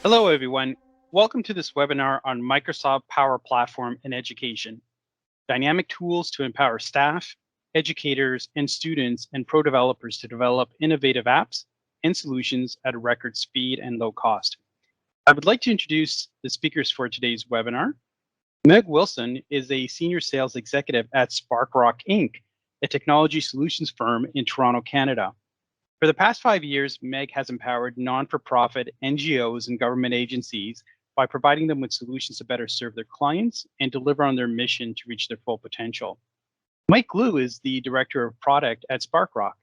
Hello, everyone. Welcome to this webinar on Microsoft Power Platform in Education, dynamic tools to empower staff, educators, and students and pro developers to develop innovative apps and solutions at a record speed and low cost. I would like to introduce the speakers for today's webinar. Meg Wilson is a senior sales executive at SparkRock Inc., a technology solutions firm in Toronto, Canada. For the past 5 years, Meg has empowered non-for-profit NGOs and government agencies by providing them with solutions to better serve their clients and deliver on their mission to reach their full potential. Mike Liu is the Director of Product at SparkRock.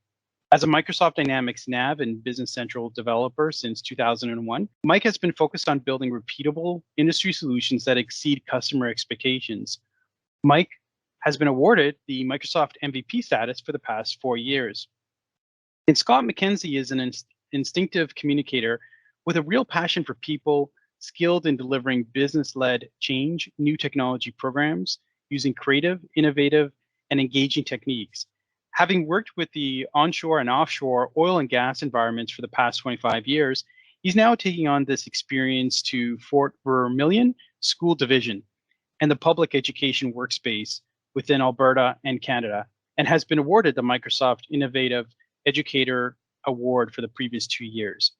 As a Microsoft Dynamics Nav and Business Central developer since 2001, Mike has been focused on building repeatable industry solutions that exceed customer expectations. Mike has been awarded the Microsoft MVP status for the past 4 years. And Scott McKenzie is an instinctive communicator with a real passion for people, skilled in delivering business-led change, new technology programs, using creative, innovative, and engaging techniques. Having worked with the onshore and offshore oil and gas environments for the past 25 years, he's now taking on this experience to Fort Vermilion School Division and the public education workspace within Alberta and Canada, and has been awarded the Microsoft Innovative Educator Award for the previous 2 years.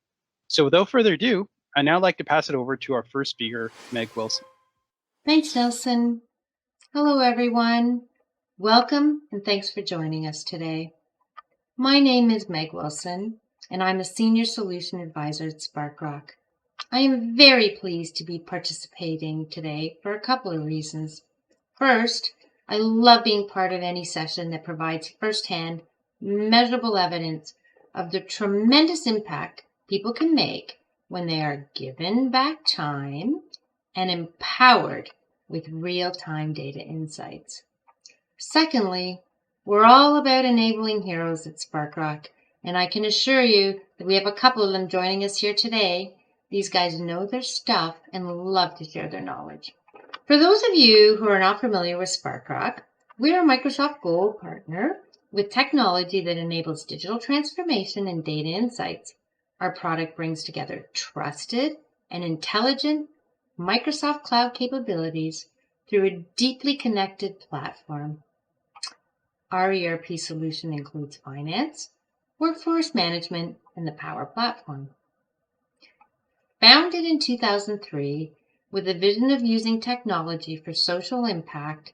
So without further ado, I'd now like to pass it over to our first speaker, Meg Wilson. Thanks, Nelson. Hello, everyone. Welcome and thanks for joining us today. My name is Meg Wilson, and I'm a Senior Solution Advisor at SparkRock. I am very pleased to be participating today for a couple of reasons. First, I love being part of any session that provides firsthand measurable evidence of the tremendous impact people can make when they are given back time and empowered with real-time data insights. Secondly, we're all about enabling heroes at SparkRock, and I can assure you that we have a couple of them joining us here today. These guys know their stuff and love to share their knowledge. For those of you who are not familiar with SparkRock, we're a Microsoft Gold partner with technology that enables digital transformation and data insights. Our product brings together trusted and intelligent Microsoft Cloud capabilities through a deeply connected platform. Our ERP solution includes finance, workforce management, and the Power Platform. Founded in 2003 with a vision of using technology for social impact,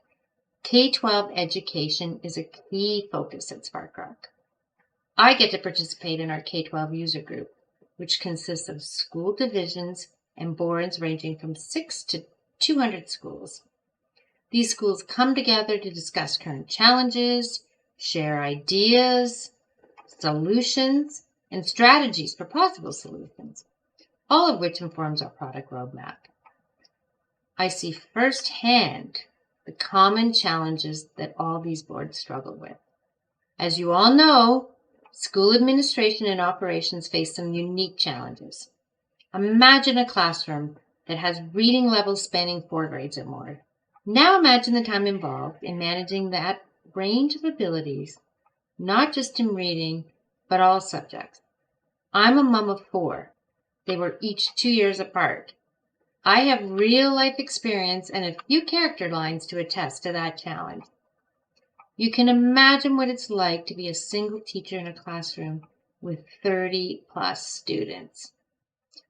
K-12 education is a key focus at SparkRock. I get to participate in our K-12 user group, which consists of school divisions and boards ranging from 6 to 200 schools. These schools come together to discuss current challenges, share ideas, solutions, and strategies for possible solutions, all of which informs our product roadmap. I see firsthand the common challenges that all these boards struggle with. As you all know, school administration and operations face some unique challenges. Imagine a classroom that has reading levels spanning 4 grades or more. Now imagine the time involved in managing that range of abilities, not just in reading, but all subjects. I'm a mom of 4. They were each 2 years apart. I have real-life experience and a few character lines to attest to that challenge. You can imagine what it's like to be a single teacher in a classroom with 30-plus students.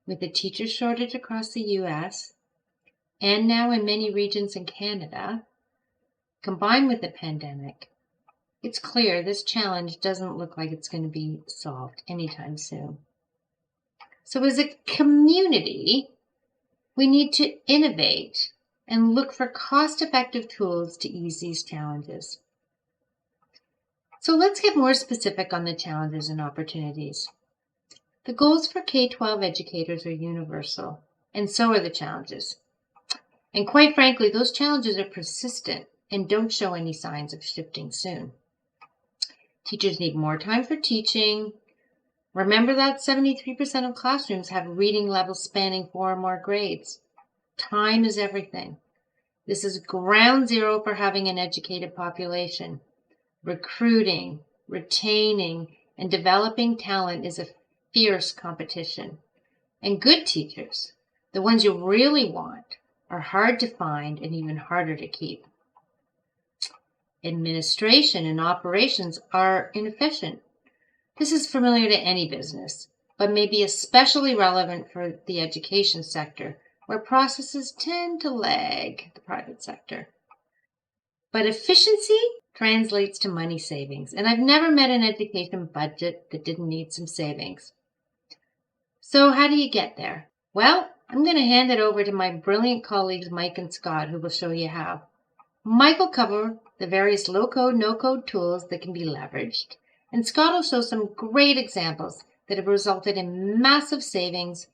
With a teacher shortage across the U.S., and now in many regions in Canada, combined with the pandemic, it's clear this challenge doesn't look like it's going to be solved anytime soon. So as a community, we need to innovate and look for cost-effective tools to ease these challenges. So let's get more specific on the challenges and opportunities. The goals for K-12 educators are universal, and so are the challenges. And quite frankly, those challenges are persistent and don't show any signs of shifting soon. Teachers need more time for teaching. Remember that 73% of classrooms have reading levels spanning 4 or more grades. Time is everything. This is ground zero for having an educated population. Recruiting, retaining, and developing talent is a fierce competition. And good teachers The ones you really want are hard to find and even harder to keep. Administration and operations are inefficient. This is familiar to any business, but may be especially relevant for the education sector, where processes tend to lag the private sector. But efficiency translates to money savings, and I've never met an education budget that didn't need some savings. So how do you get there? Well, I'm going to hand it over to my brilliant colleagues Mike and Scott, who will show you how. Mike will cover the various low-code, no-code tools that can be leveraged, and Scott will show some great examples that have resulted in massive savings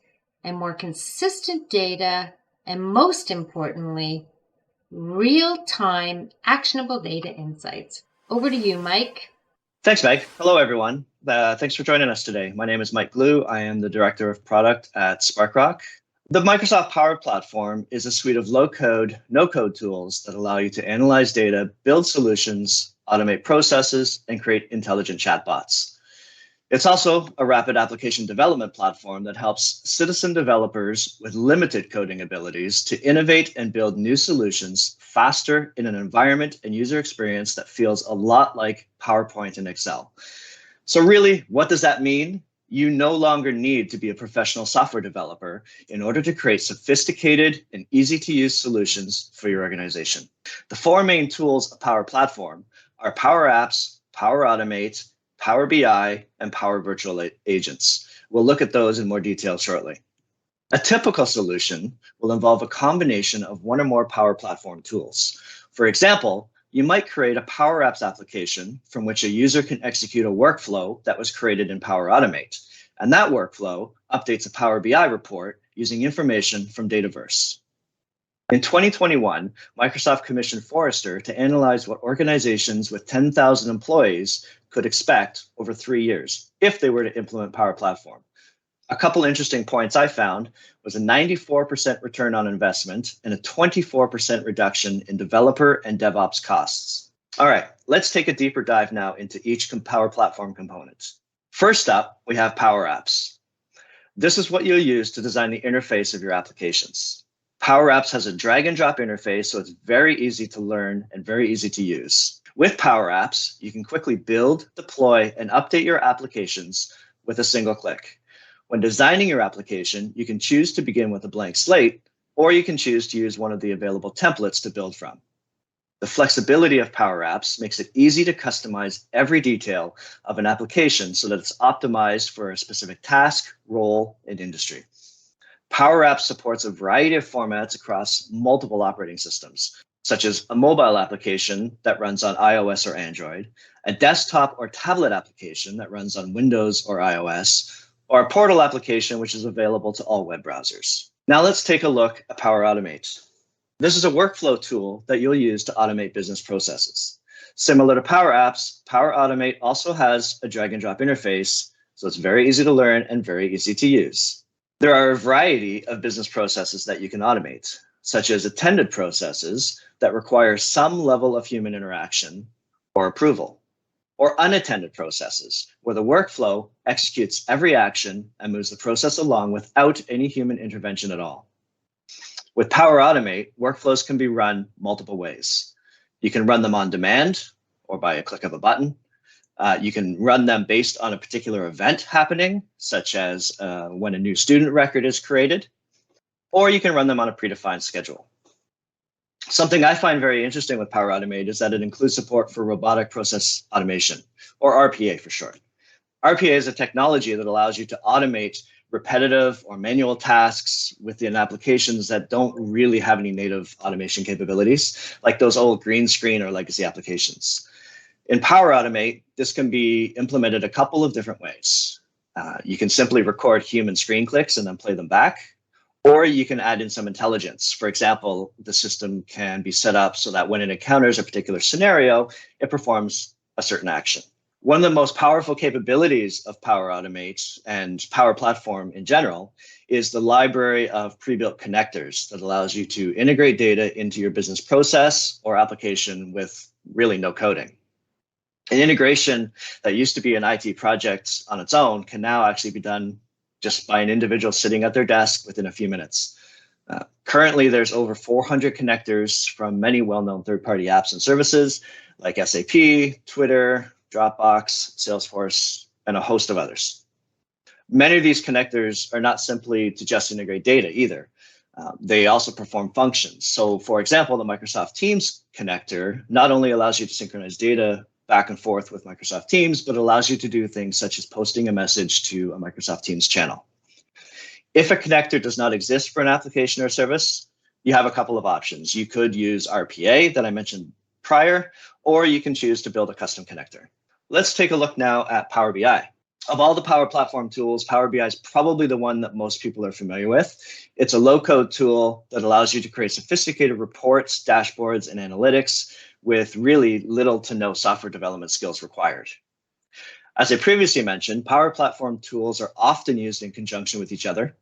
and more consistent data, and most importantly, real-time actionable data insights. Over to you, Mike. Thanks, Meg. Hello, everyone. Thanks for joining us today. My name is Mike Glue. I am the Director of Product at SparkRock. The Microsoft Power Platform is a suite of low-code, no-code tools that allow you to analyze data, build solutions, automate processes, and create intelligent chatbots. It's also a rapid application development platform that helps citizen developers with limited coding abilities to innovate and build new solutions faster in an environment and user experience that feels a lot like PowerPoint and Excel. So really, what does that mean? You no longer need to be a professional software developer in order to create sophisticated and easy-to-use solutions for your organization. The four main tools of Power Platform are Power Apps, Power Automate, Power BI, and Power Virtual Agents. We'll look at those in more detail shortly. A typical solution will involve a combination of one or more Power Platform tools. For example, you might create a Power Apps application from which a user can execute a workflow that was created in Power Automate. And that workflow updates a Power BI report using information from Dataverse. In 2021, Microsoft commissioned Forrester to analyze what organizations with 10,000 employees could expect over 3 years if they were to implement Power Platform. A couple interesting points I found was a 94% return on investment and a 24% reduction in developer and DevOps costs. All right, let's take a deeper dive now into each Power Platform component. First up, we have Power Apps. This is what you'll use to design the interface of your applications. Power Apps has a drag and drop interface, so it's very easy to learn and very easy to use. With Power Apps, you can quickly build, deploy, and update your applications with a single click. When designing your application, you can choose to begin with a blank slate, or you can choose to use one of the available templates to build from. The flexibility of Power Apps makes it easy to customize every detail of an application so that it's optimized for a specific task, role, and industry. Power Apps supports a variety of formats across multiple operating systems, such as a mobile application that runs on iOS or Android, a desktop or tablet application that runs on Windows or iOS, or a portal application which is available to all web browsers. Now let's take a look at Power Automate. This is a workflow tool that you'll use to automate business processes. Similar to Power Apps, Power Automate also has a drag and drop interface, so it's very easy to learn and very easy to use. There are a variety of business processes that you can automate, such as attended processes that require some level of human interaction or approval, or unattended processes where the workflow executes every action and moves the process along without any human intervention at all. With Power Automate, workflows can be run multiple ways. You can run them on demand or by a click of a button. You can run them based on a particular event happening, such as when a new student record is created, or you can run them on a predefined schedule. Something I find very interesting with Power Automate is that it includes support for robotic process automation, or RPA for short. RPA is a technology that allows you to automate repetitive or manual tasks within applications that don't really have any native automation capabilities, like those old green screen or legacy applications. In Power Automate, this can be implemented a couple of different ways. You can simply record human screen clicks and then play them back, or you can add in some intelligence. For example, the system can be set up so that when it encounters a particular scenario, it performs a certain action. One of the most powerful capabilities of Power Automate and Power Platform in general is the library of pre-built connectors that allows you to integrate data into your business process or application with really no coding. An integration that used to be an IT project on its own can now actually be done just by an individual sitting at their desk within a few minutes. Currently, there's over 400 connectors from many well-known third-party apps and services like SAP, Twitter, Dropbox, Salesforce, and a host of others. Many of these connectors are not simply to just integrate data either. They also perform functions. So for example, the Microsoft Teams connector not only allows you to synchronize data back and forth with Microsoft Teams, but allows you to do things such as posting a message to a Microsoft Teams channel. If a connector does not exist for an application or service, you have a couple of options. You could use RPA that I mentioned prior, or you can choose to build a custom connector. Let's take a look now at Power BI. Of all the Power Platform tools, Power BI is probably the one that most people are familiar with. It's a low-code tool that allows you to create sophisticated reports, dashboards, and analytics with really little to no software development skills required. As I previously mentioned, Power Platform tools are often used in conjunction with each other.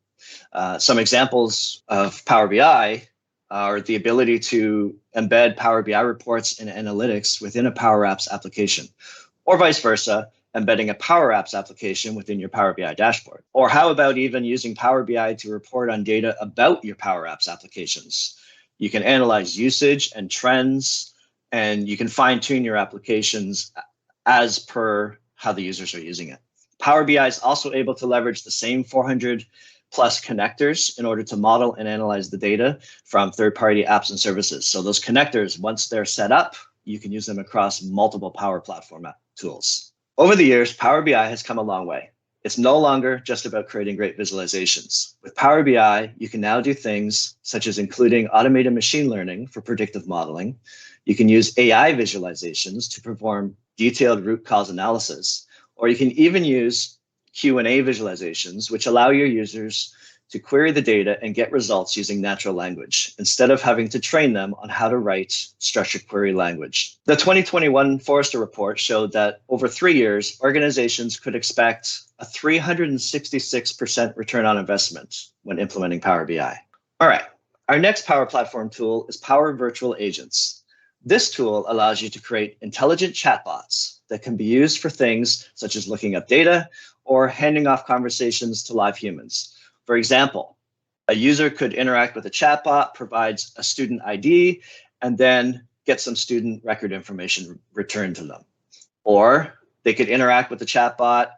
Some examples of Power BI are the ability to embed Power BI reports and analytics within a Power Apps application, or vice versa, embedding a Power Apps application within your Power BI dashboard. Or how about even using Power BI to report on data about your Power Apps applications? You can analyze usage and trends, and you can fine-tune your applications as per how the users are using it. Power BI is also able to leverage the same 400 plus connectors in order to model and analyze the data from third-party apps and services. So those connectors, once they're set up, you can use them across multiple Power Platform tools. Over the years, Power BI has come a long way. It's no longer just about creating great visualizations. With Power BI, you can now do things such as including automated machine learning for predictive modeling. You can use AI visualizations to perform detailed root cause analysis, or you can even use Q&A visualizations, which allow your users to query the data and get results using natural language, instead of having to train them on how to write structured query language. The 2021 Forrester report showed that over 3 years, organizations could expect a 366% return on investment when implementing Power BI. All right, our next Power Platform tool is Power Virtual Agents. This tool allows you to create intelligent chatbots that can be used for things such as looking up data or handing off conversations to live humans. For example, a user could interact with a chatbot, provides a student ID, and then get some student record information returned to them. Or they could interact with the chatbot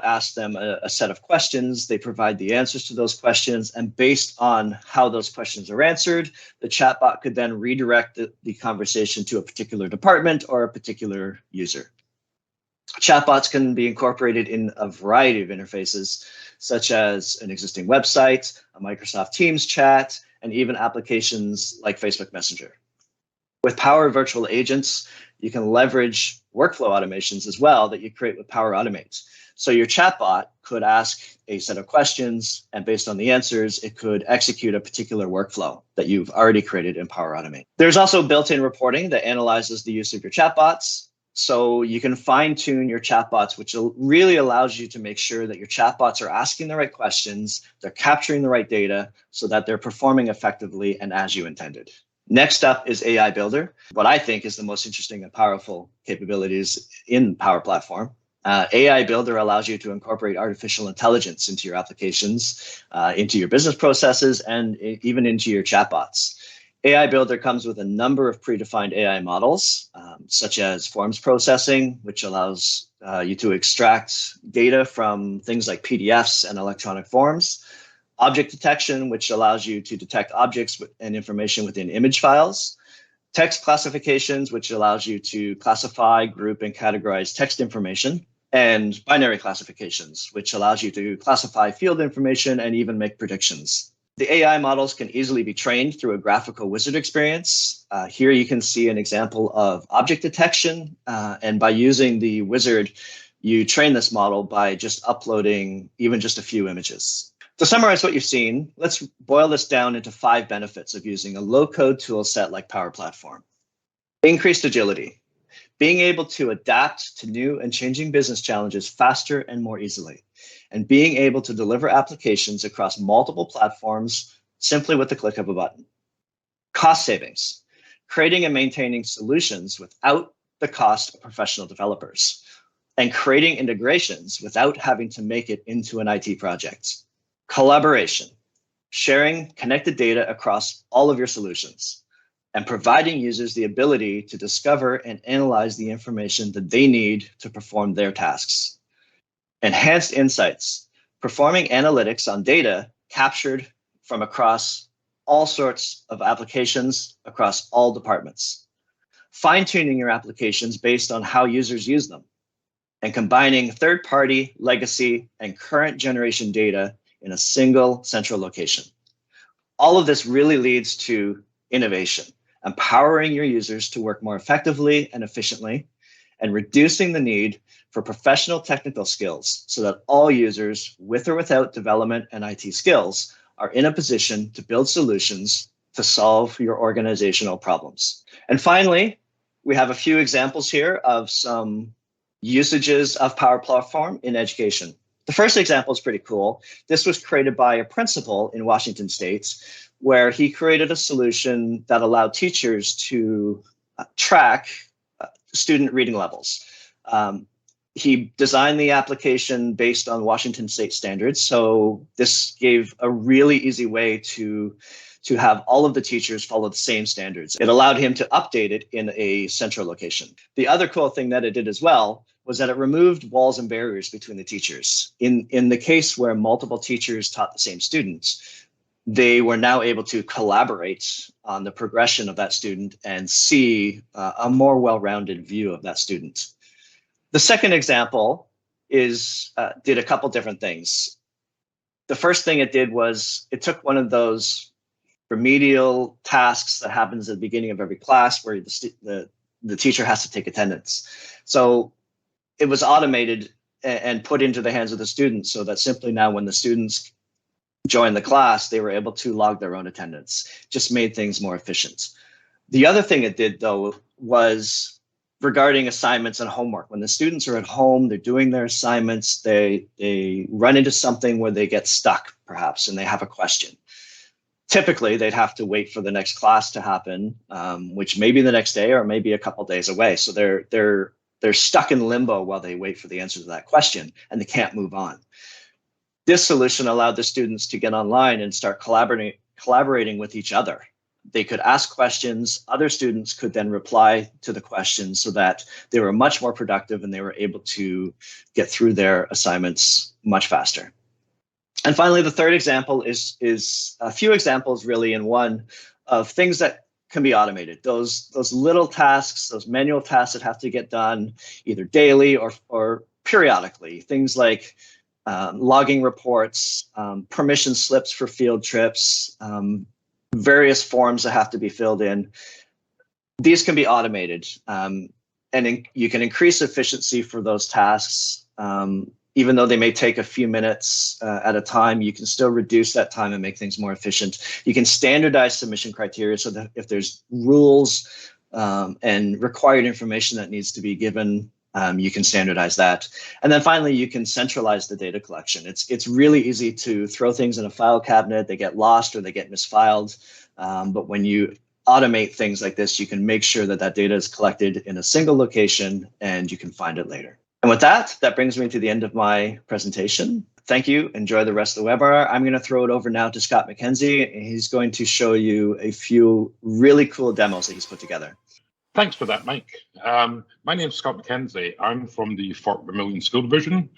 asks them a set of questions, they provide the answers to those questions, and based on how those questions are answered, the chatbot could then redirect the conversation to a particular department or a particular user. Chatbots can be incorporated in a variety of interfaces, such as an existing website, a Microsoft Teams chat, and even applications like Facebook Messenger. With Power Virtual Agents, you can leverage workflow automations as well that you create with Power Automate. So your chatbot could ask a set of questions, and based on the answers, it could execute a particular workflow that you've already created in Power Automate. There's also built-in reporting that analyzes the use of your chatbots. So you can fine-tune your chatbots, which really allows you to make sure that your chatbots are asking the right questions, they're capturing the right data, so that they're performing effectively and as you intended. Next up is AI Builder, what I think is the most interesting and powerful capabilities in Power Platform. AI Builder allows you to incorporate artificial intelligence into your applications, into your business processes, and even into your chatbots. AI Builder comes with a number of predefined AI models, such as forms processing, which allows you to extract data from things like PDFs and electronic forms. Object detection, which allows you to detect objects and information within image files. Text classifications, which allows you to classify, group, and categorize text information. And binary classifications, which allows you to classify field information and even make predictions. The AI models can easily be trained through a graphical wizard experience. Here you can see an example of object detection. And by using the wizard, you train this model by just uploading even just a few images. To summarize what you've seen, let's boil this down into 5 benefits of using a low-code tool set like Power Platform. Increased agility, being able to adapt to new and changing business challenges faster and more easily, and being able to deliver applications across multiple platforms simply with the click of a button. Cost savings, creating and maintaining solutions without the cost of professional developers, and creating integrations without having to make it into an IT project. Collaboration, sharing connected data across all of your solutions, and providing users the ability to discover and analyze the information that they need to perform their tasks. Enhanced insights, performing analytics on data captured from across all sorts of applications across all departments. Fine-tuning your applications based on how users use them, and combining third-party, legacy, and current generation data in a single central location. All of this really leads to innovation, empowering your users to work more effectively and efficiently, and reducing the need for professional technical skills so that all users, with or without development and IT skills, are in a position to build solutions to solve your organizational problems. And finally, we have a few examples here of some usages of Power Platform in education. The first example is pretty cool. This was created by a principal in Washington State, where he created a solution that allowed teachers to track student reading levels. He designed the application based on Washington State standards. So this gave a really easy way to have all of the teachers follow the same standards. It allowed him to update it in a central location. The other cool thing that it did as well was that it removed walls and barriers between the teachers. In the case where multiple teachers taught the same students, they were now able to collaborate on the progression of that student and see a more well-rounded view of that student. The second example did a couple different things. The first thing it did was it took one of those remedial tasks that happens at the beginning of every class where the teacher has to take attendance. So it was automated and put into the hands of the students so that simply now when the students joined the class, they were able to log their own attendance. Just made things more efficient. The other thing it did, though, was regarding assignments and homework. When the students are at home, they're doing their assignments, they run into something where they get stuck, perhaps, and they have a question. Typically, they'd have to wait for the next class to happen, which may be the next day or maybe a couple days away. So they're stuck in limbo while they wait for the answer to that question, and they can't move on. This solution allowed the students to get online and start collaborating with each other. They could ask questions, other students could then reply to the questions so that they were much more productive and they were able to get through their assignments much faster. And finally, the third example is a few examples really in one of things that can be automated. Those little tasks, those manual tasks that have to get done either daily or periodically. Things like logging reports, permission slips for field trips, various forms that have to be filled in. These can be automated, and you can increase efficiency for those tasks. Even though they may take a few minutes at a time, you can still reduce that time and make things more efficient. You can standardize submission criteria so that if there's rules and required information that needs to be given, you can standardize that. And then finally, you can centralize the data collection. It's really easy to throw things in a file cabinet, they get lost or they get misfiled. But when you automate things like this, you can make sure that that data is collected in a single location and you can find it later. And with that, that brings me to the end of my presentation. Thank you. Enjoy the rest of the webinar. I'm going to throw it over now to Scott McKenzie. He's going to show you a few really cool demos that he's put together. Thanks for that, Mike. My name's Scott McKenzie. I'm from the Fort Vermilion School Division.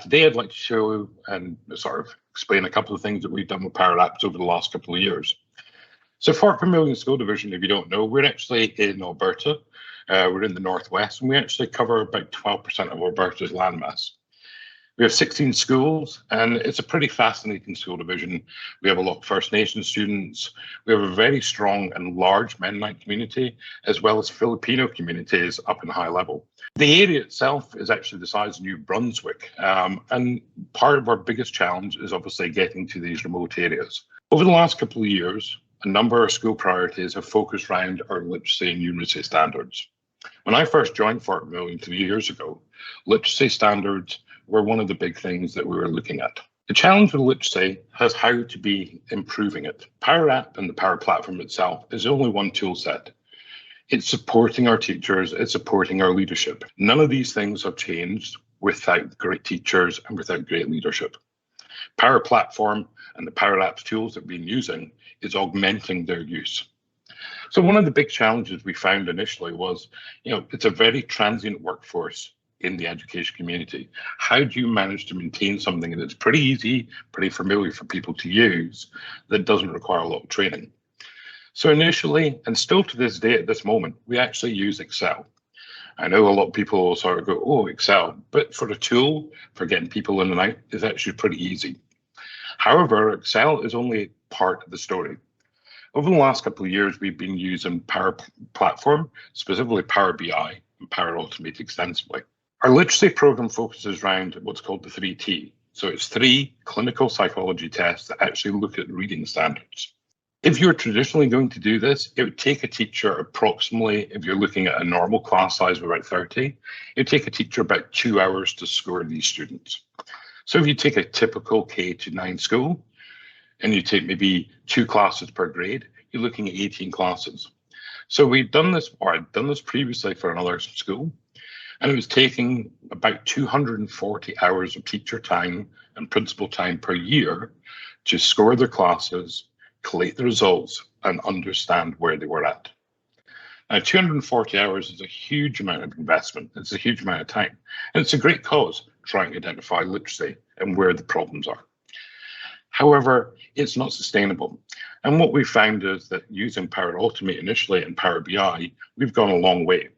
Today, I'd like to show and sort of explain a couple of things that we've done with Power Apps over the last couple of years. So Fort Vermilion School Division, if you don't know, we're actually in Alberta. We're in the northwest, and we actually cover about 12% of Alberta's landmass. We have 16 schools, and it's a pretty fascinating school division. We have a lot of First Nation students. We have a very strong and large Mennonite community, as well as Filipino communities up in high level. The area itself is actually the size of New Brunswick, and part of our biggest challenge is obviously getting to these remote areas. Over the last couple of years, a number of school priorities have focused around our literacy and numeracy standards. When I first joined Fort Vermilion 3 years ago, literacy standards were one of the big things that we were looking at. The challenge with literacy has how to be improving it. Power App and the Power Platform itself is only one tool set. It's supporting our teachers, it's supporting our leadership. None of these things have changed without great teachers and without great leadership. Power Platform and the Power Apps tools that we've been using is augmenting their use. So one of the big challenges we found initially was, it's a very transient workforce in the education community. How do you manage to maintain something that's pretty easy, pretty familiar for people to use, that doesn't require a lot of training? So initially, and still to this day at this moment, we actually use Excel. I know a lot of people will sort of go, oh, Excel, but for a tool for getting people in and out is actually pretty easy. However, Excel is only part of the story. Over the last couple of years, we've been using Power Platform, specifically Power BI and Power Automate extensively. Our literacy program focuses around what's called the 3T. So it's 3 clinical psychology tests that actually look at reading standards. If you're traditionally going to do this, it would take a teacher approximately, if you're looking at a normal class size of about 30, it would take a teacher about 2 hours to score these students. So if you take a typical K-9 school, and you take maybe 2 classes per grade, you're looking at 18 classes. So we've done this, or I'd done this previously for another school, and it was taking about 240 hours of teacher time and principal time per year to score their classes, collate the results, and understand where they were at. Now, 240 hours is a huge amount of investment. It's a huge amount of time. And it's a great cause trying to identify literacy and where the problems are. However, it's not sustainable. And what we found is that using Power Automate initially and Power BI, we've gone a long way.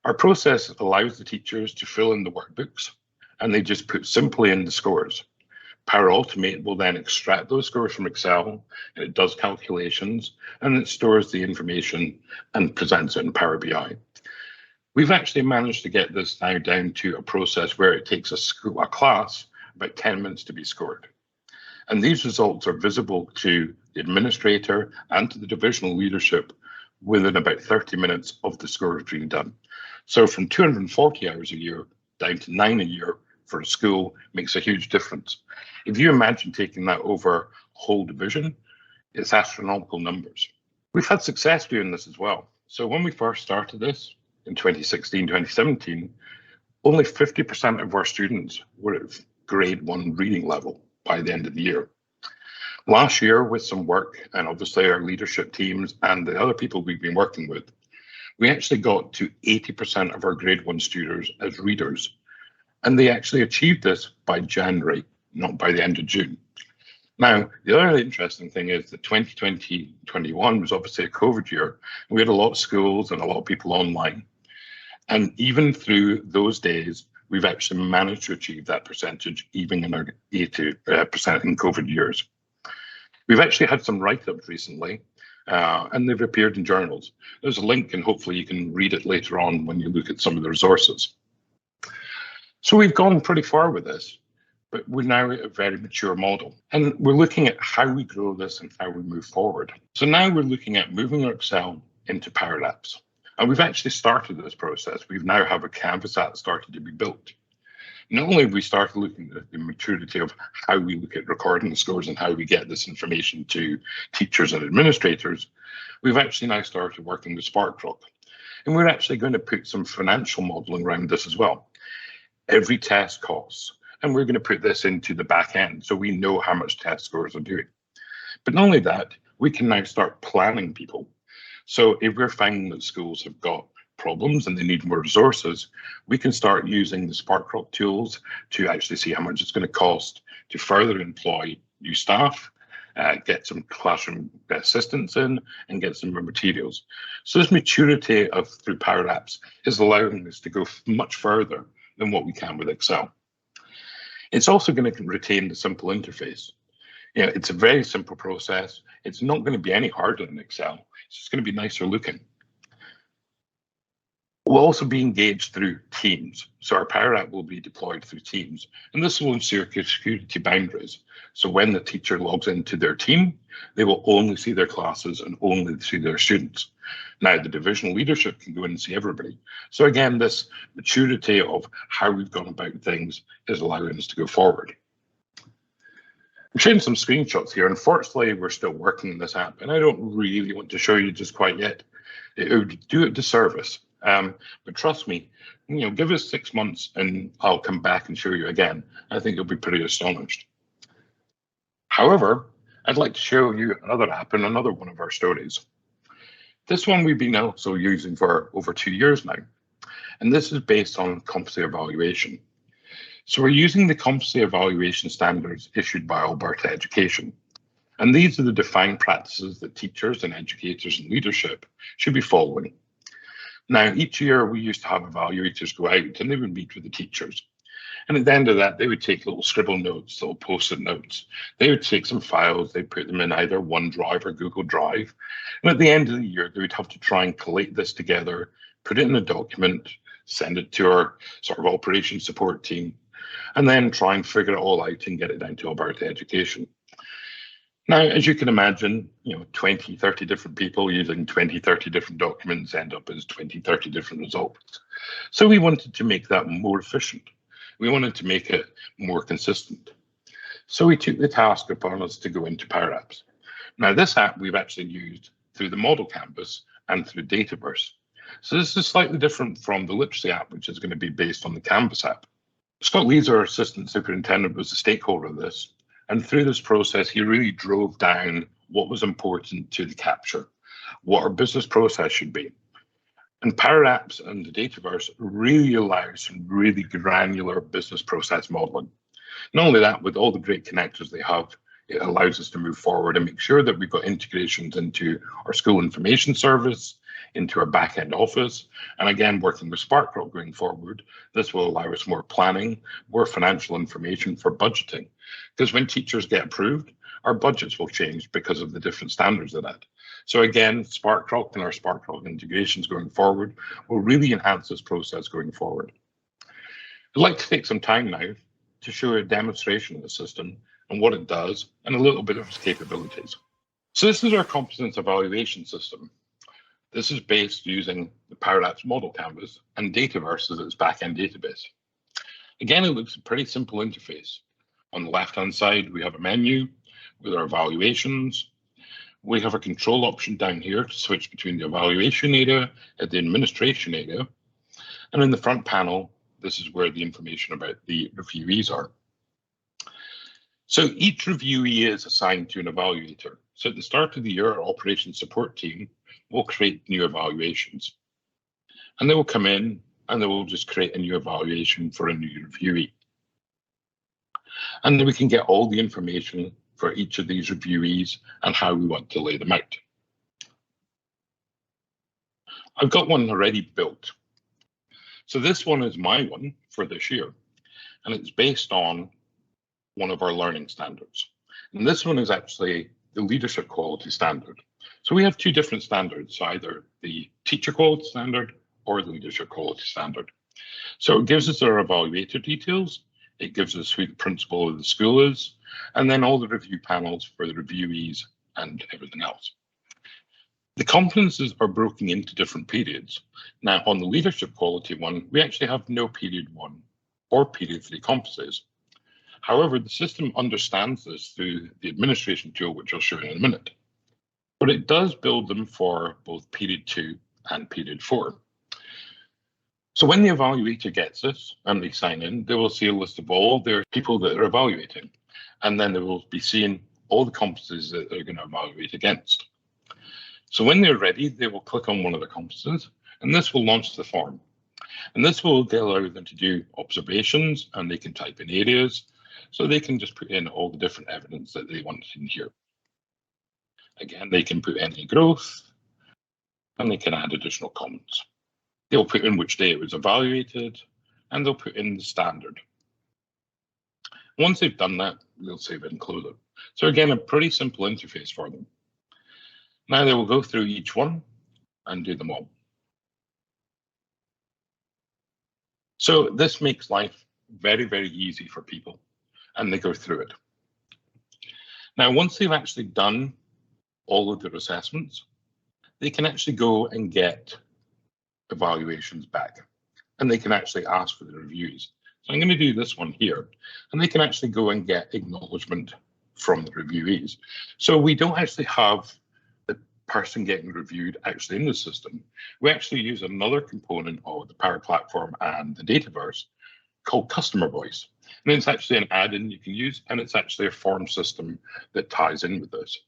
Our process allows the teachers to fill in the workbooks, and they just put simply in the scores. Power Automate will then extract those scores from Excel, and it does calculations, and it stores the information and presents it in Power BI. We've actually managed to get this now down to a process where it takes a class about 10 minutes to be scored. And these results are visible to the administrator and to the divisional leadership within about 30 minutes of the scores being done. So from 240 hours a year down to 9 a year for a school makes a huge difference. If you imagine taking that over a whole division, it's astronomical numbers. We've had success doing this as well. So when we first started this in 2016, 2017, only 50% of our students were at grade 1 reading level by the end of the year. Last year, with some work and obviously our leadership teams and the other people we've been working with, we actually got to 80% of our grade 1 students as readers. And they actually achieved this by January, not by the end of June. Now, the other interesting thing is that 2020-21 was obviously a COVID year. We had a lot of schools and a lot of people online. And even through those days, we've actually managed to achieve that percentage, even in our 80% in COVID years. We've actually had some write-ups recently, and they've appeared in journals. There's a link, and hopefully you can read it later on when you look at some of the resources. So we've gone pretty far with this, but we're now at a very mature model. And we're looking at how we grow this and how we move forward. So now we're looking at moving our Excel into Power Apps. And we've actually started this process. We now have a Canvas app started to be built. Not only have we started looking at the maturity of how we look at recording the scores and how we get this information to teachers and administrators, we've actually now started working with SparkRock. And we're actually going to put some financial modeling around this as well. Every test costs, and we're going to put this into the back end so we know how much test scores are doing. But not only that, we can now start planning people. So if we're finding that schools have got problems and they need more resources, we can start using the SparkRock tools to actually see how much it's going to cost to further employ new staff, get some classroom assistants in, and get some more materials. So this maturity through Power Apps is allowing us to go much further than what we can with Excel. It's also going to retain the simple interface. It's a very simple process. It's not going to be any harder than Excel. It's just going to be nicer looking. We'll also be engaged through Teams. So our Power App will be deployed through Teams. And this will ensure security boundaries. So when the teacher logs into their team, they will only see their classes and only see their students. Now, the divisional leadership can go in and see everybody. So again, this maturity of how we've gone about things is allowing us to go forward. I'm showing some screenshots here. Unfortunately, we're still working on this app, and I don't really want to show you just quite yet. It would do it disservice. But trust me, give us 6 months and I'll come back and show you again. I think you'll be pretty astonished. However, I'd like to show you another app in another one of our stories. This one we've been also using for over 2 years now, and this is based on competency evaluation. So we're using the competency evaluation standards issued by Alberta Education. And these are the defined practices that teachers and educators and leadership should be following. Now, each year we used to have evaluators go out and they would meet with the teachers. And at the end of that, they would take little scribble notes, little post-it notes. They would take some files, they'd put them in either OneDrive or Google Drive. And at the end of the year, they would have to try and collate this together, put it in a document, send it to our sort of operations support team, and then try and figure it all out and get it down to Alberta Education. Now, as you can imagine, 20, 30 different people using 20, 30 different documents end up as 20, 30 different results. So we wanted to make that more efficient. We wanted to make it more consistent. So we took the task upon us to go into Power Apps. Now, this app we've actually used through the Model Canvas and through Dataverse. So this is slightly different from the Literacy app, which is going to be based on the Canvas app. Scott Lees, our assistant superintendent, was a stakeholder of this. And through this process, he really drove down what was important to the capture, what our business process should be. And Power Apps and the Dataverse really allows some really granular business process modeling. Not only that, with all the great connectors they have, it allows us to move forward and make sure that we've got integrations into our school information service, into our back-end office. And again, working with SparkRock going forward, this will allow us more planning, more financial information for budgeting. Because when teachers get approved, our budgets will change because of the different standards of that. So again, SparkRock and our SparkRock integrations going forward will really enhance this process going forward. I'd like to take some time now to show a demonstration of the system and what it does and a little bit of its capabilities. So this is our competence evaluation system. This is based using the Power Apps Model Canvas and Dataverse as its backend database. Again, it looks a pretty simple interface. On the left-hand side, we have a menu with our evaluations. We have a control option down here to switch between the evaluation area and the administration area. And in the front panel, this is where the information about the reviewees are. So each reviewee is assigned to an evaluator. So at the start of the year, our operations support team will create new evaluations. And they will come in and they will just create a new evaluation for a new reviewee. And then we can get all the information for each of these reviewees and how we want to lay them out. I've got one already built. So this one is my one for this year, and it's based on one of our learning standards. And this one is actually the leadership quality standard. So we have two different standards, either the teacher quality standard or the leadership quality standard. So it gives us our evaluator details, it gives us who the principal of the school is, and then all the review panels for the reviewees and everything else. The competences are broken into different periods. Now, on the leadership quality one, we actually have no period 1 or period 3 competencies. However, the system understands this through the administration tool, which I'll show you in a minute. But it does build them for both period 2 and period 4. So when the evaluator gets this and they sign in, they will see a list of all their people that are evaluating. And then they will be seeing all the competencies that they're going to evaluate against. So when they're ready, they will click on one of the competencies, and this will launch the form. And this will allow them to do observations, and they can type in areas, so they can just put in all the different evidence that they want in here. Again, they can put any growth, and they can add additional comments. They'll put in which day it was evaluated, and they'll put in the standard. Once they've done that, they'll save it and close it. So again, a pretty simple interface for them. Now they will go through each one and do them all. So this makes life very, very easy for people, and they go through it. Now, once they've actually done all of their assessments, they can actually go and get evaluations back, and they can actually ask for the reviews. So I'm going to do this one here, and they can actually go and get acknowledgement from the reviewees. So we don't actually have the person getting reviewed actually in the system. We actually use another component of the Power Platform and the Dataverse called Customer Voice. And it's actually an add-in you can use, and it's actually a form system that ties in with this.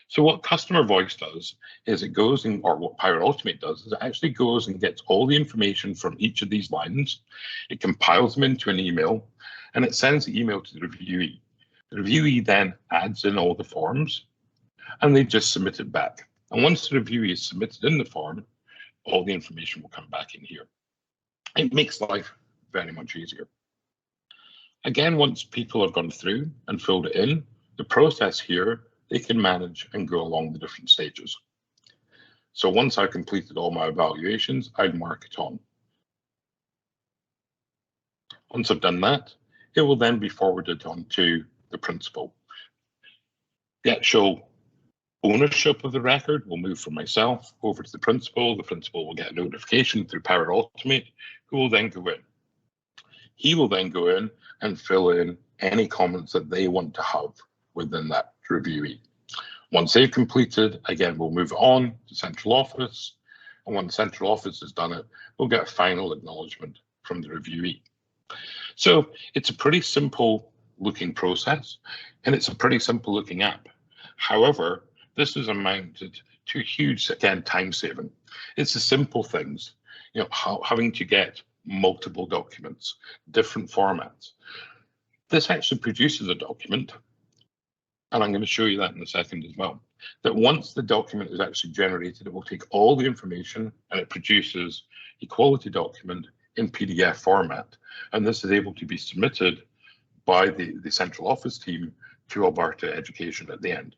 So what Customer Voice does is it goes in, or what Power Automate does is it actually goes and gets all the information from each of these lines. It compiles them into an email, and it sends the email to the reviewee. The reviewee then adds in all the forms, and they just submit it back. And once the reviewee is submitted in the form, all the information will come back in here. It makes life very much easier. Again, once people have gone through and filled it in, the process here, they can manage and go along the different stages. So once I've completed all my evaluations, I'd mark it on. Once I've done that, it will then be forwarded on to the principal. The actual ownership of the record will move from myself over to the principal. The principal will get a notification through Power Automate, who will then go in. He will then go in and fill in any comments that they want to have within that reviewee. Once they've completed, again, we'll move on to central office. And when central office has done it, we'll get a final acknowledgement from the reviewee. So it's a pretty simple looking process, and it's a pretty simple looking app. However, this is amounted to huge, again, time saving. It's the simple things, having to get multiple documents, different formats. This actually produces a document, and I'm going to show you that in a second as well, that once the document is actually generated, it will take all the information and it produces a quality document in PDF format. And this is able to be submitted by the central office team to Alberta Education at the end.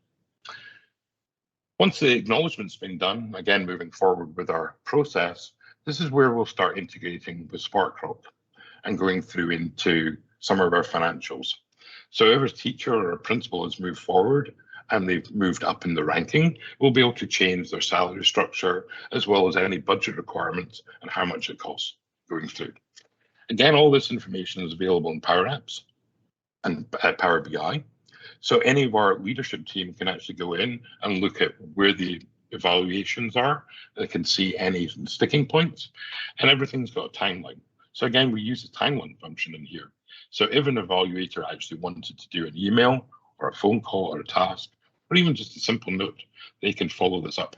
Once the acknowledgement's been done, again, moving forward with our process, this is where we'll start integrating with SparkRock and going through into some of our financials. So if a teacher or a principal has moved forward and they've moved up in the ranking, we'll be able to change their salary structure as well as any budget requirements and how much it costs going through. Again, all this information is available in Power Apps and Power BI. So any of our leadership team can actually go in and look at where the evaluations are. They can see any sticking points, and everything's got a timeline. So again, we use the timeline function in here. So if an evaluator actually wanted to do an email or a phone call or a task, or even just a simple note, they can follow this up.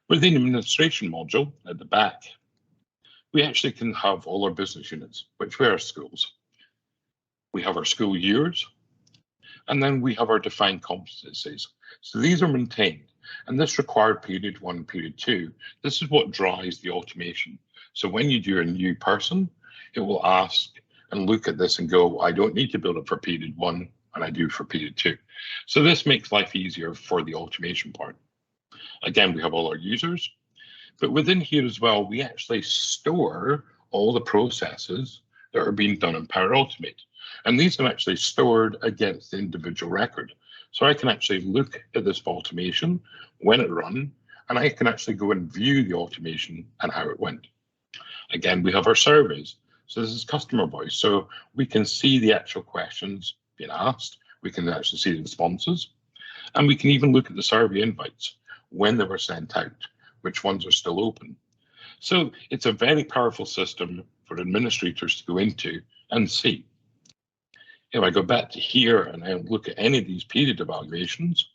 Within the administration module at the back, we actually can have all our business units, which were our schools. We have our school years, and then we have our defined competencies. So these are maintained, and this required period 1, period 2. This is what drives the automation. So when you do a new person, it will ask and look at this and go, I don't need to build it for period 1, and I do for period 2. So this makes life easier for the automation part. Again, we have all our users, but within here as well, we actually store all the processes that are being done in Power Automate. And these are actually stored against the individual record. So I can actually look at this automation when it run, and I can actually go and view the automation and how it went. Again, we have our surveys. So this is customer voice. So we can see the actual questions being asked. We can actually see the responses. And we can even look at the survey invites, when they were sent out, which ones are still open. So it's a very powerful system for administrators to go into and see. If I go back to here and I look at any of these period evaluations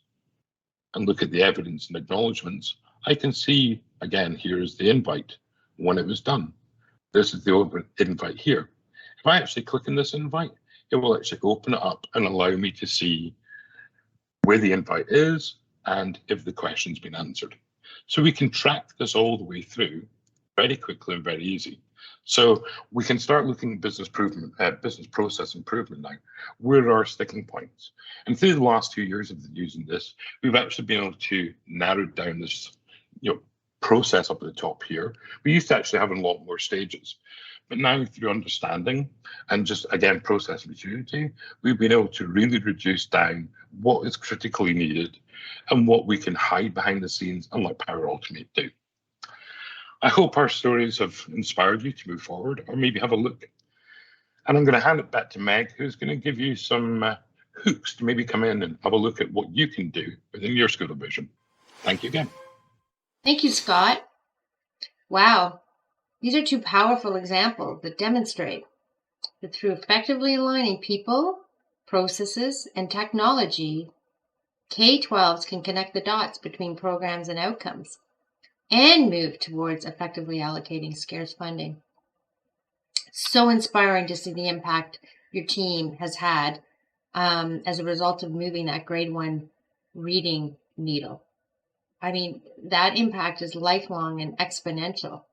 and look at the evidence and acknowledgements, I can see, again, here is the invite when it was done. This is the open invite here. If I actually click on this invite, it will actually open it up and allow me to see where the invite is and if the question's been answered. So we can track this all the way through very quickly and very easy. So we can start looking at business process improvement now. Where are our sticking points? And through the last 2 years of using this, we've actually been able to narrow down this process up at the top here. We used to actually have a lot more stages, but now through understanding and just, again, process maturity, we've been able to really reduce down what is critically needed and what we can hide behind the scenes and let Power Automate do. I hope our stories have inspired you to move forward or maybe have a look. And I'm going to hand it back to Meg, who's going to give you some hooks to maybe come in and have a look at what you can do within your school division. Thank you again. Thank you, Scott. Wow, these are two powerful examples that demonstrate that through effectively aligning people, processes, and technology, K-12s can connect the dots between programs and outcomes and move towards effectively allocating scarce funding. So inspiring to see the impact your team has had as a result of moving that grade 1 reading needle. I mean, that impact is lifelong and exponential.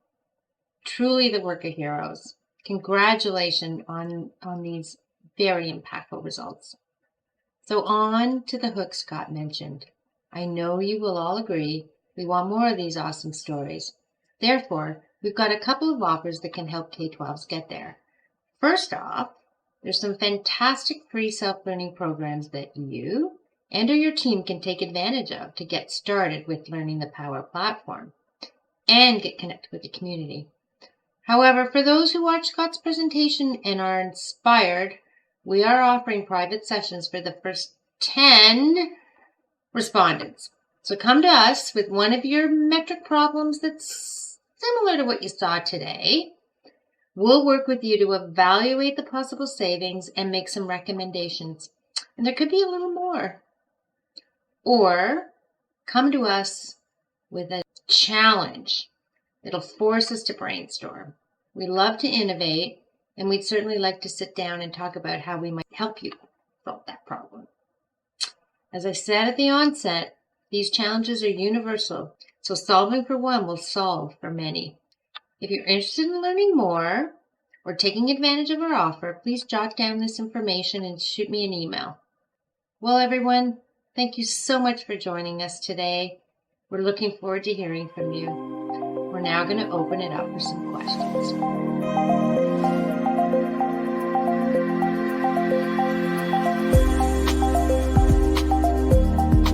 Truly the work of heroes. Congratulations on these very impactful results. So on to the hook Scott mentioned. I know you will all agree we want more of these awesome stories. Therefore, we've got a couple of offers that can help K-12s get there. First off, there's some fantastic free self-learning programs that you and or your team can take advantage of to get started with learning the Power Platform and get connected with the community. However, for those who watch Scott's presentation and are inspired, we are offering private sessions for the first 10 respondents. So come to us with one of your metric problems that's similar to what you saw today. We'll work with you to evaluate the possible savings and make some recommendations. And there could be a little more. Or come to us with a challenge that'll force us to brainstorm. We love to innovate, and we'd certainly like to sit down and talk about how we might help you solve that problem. As I said at the onset, these challenges are universal, so solving for one will solve for many. If you're interested in learning more or taking advantage of our offer, please jot down this information and shoot me an email. Well, everyone, thank you so much for joining us today. We're looking forward to hearing from you. We're now going to open it up for some questions.